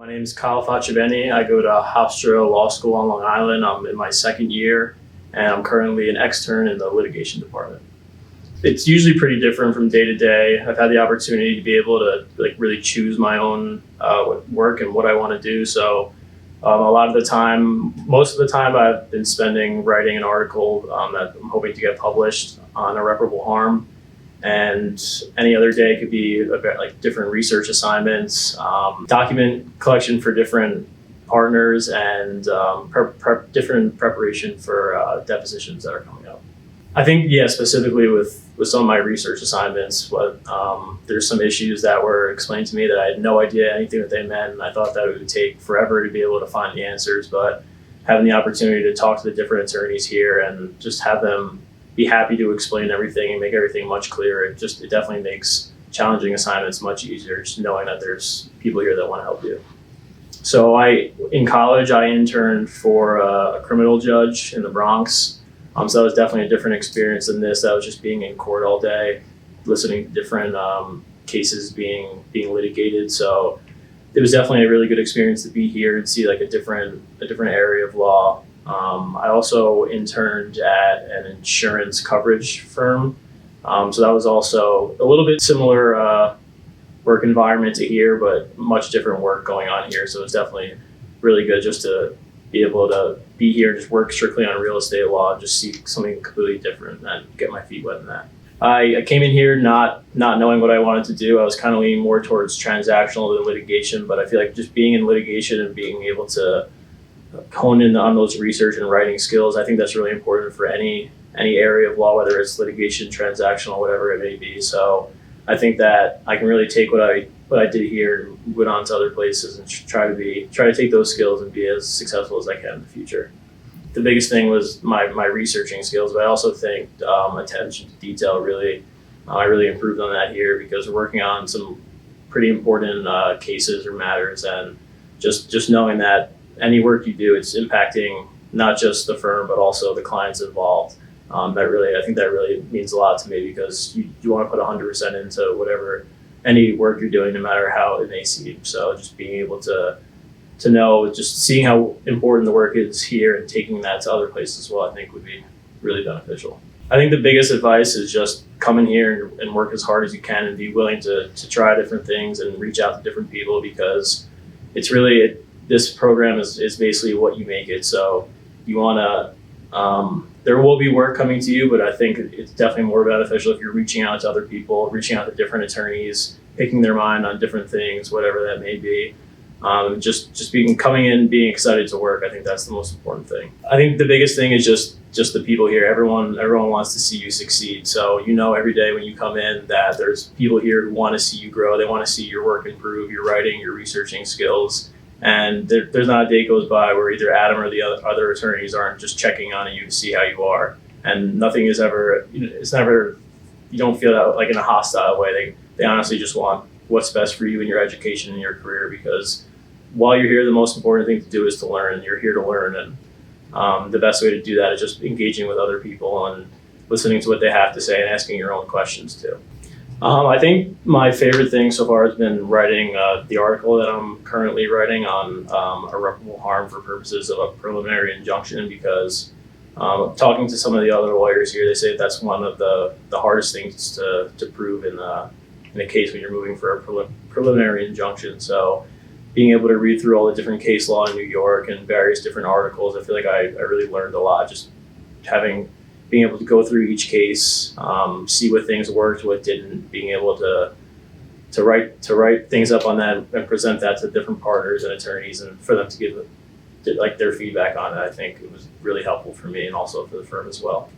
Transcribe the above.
My name is Kyle Facibene. I go to Hofstra Law School on Long Island. I'm in my second year, and I'm currently an extern in the litigation department. It's usually pretty different from day to day. I've had the opportunity to be able to really choose my own work and what I want to do. So a lot of the time, most of the time, I've been spending writing an article that I'm hoping to get published on irreparable harm. And any other day could be about different research assignments, document collection for different partners, and different preparation for depositions that are coming up. I think, specifically with some of my research assignments, there's some issues that were explained to me that I had no idea anything that they meant, and I thought that it would take forever to be able to find the answers. But having the opportunity to talk to the different attorneys here and just have them be happy to explain everything and make everything much clearer. It definitely makes challenging assignments much easier, just knowing that there's people here that want to help you. So in college, I interned for a criminal judge in the Bronx. So that was definitely a different experience than this. That was just being in court all day, listening to different cases being litigated. So it was definitely a really good experience to be here and see a different area of law. I also interned at an insurance coverage firm. So that was also a little bit similar work environment to here, but much different work going on here. So it's definitely really good just to be able to be here and just work strictly on real estate law and just see something completely different and get my feet wet in that. I came in here not knowing what I wanted to do. I was kind of leaning more towards transactional than litigation, but I feel like just being in litigation and being able to hone in on those research and writing skills, I think that's really important for any area of law, whether it's litigation, transactional, whatever it may be. So I think that I can really take what I did here and went on to other places and try to take those skills and be as successful as I can in the future. The biggest thing was my researching skills, but I also think attention to detail I really improved on that here because we're working on some pretty important cases or matters, and just knowing that any work you do, it's impacting not just the firm, but also the clients involved. I think that really means a lot to me because you want to put 100% into any work you're doing, no matter how it may seem. So just being able to know, just seeing how important the work is here and taking that to other places as well, I think would be really beneficial. I think the biggest advice is just come in here and work as hard as you can and be willing to try different things and reach out to different people, because it's really, this program is basically what you make it. So you want to, there will be work coming to you, but I think it's definitely more beneficial if you're reaching out to other people, reaching out to different attorneys, picking their mind on different things, whatever that may be. Just coming in, being excited to work. I think that's the most important thing. I think the biggest thing is just the people here. Everyone wants to see you succeed. So every day when you come in that there's people here who want to see you grow. They want to see your work improve, your writing, your researching skills. And there's not a day goes by where either Adam or the other attorneys aren't just checking on you to see how you are. And nothing is ever, it's never, you don't feel that like in a hostile way. They honestly just want what's best for you in your education and your career, because while you're here, the most important thing to do is to learn. You're here to learn. And the best way to do that is just engaging with other people and listening to what they have to say and asking your own questions too. I think my favorite thing so far has been writing the article that I'm currently writing on irreparable harm for purposes of a preliminary injunction, because talking to some of the other lawyers here, they say that's one of the hardest things to prove in a case when you're moving for a preliminary injunction. So being able to read through all the different case law in New York and various different articles, I feel like I really learned a lot just being able to go through each case, see what things worked, what didn't, being able to write things up on that and present that to different partners and attorneys, and for them to give their feedback on it. I think it was really helpful for me and also for the firm as well.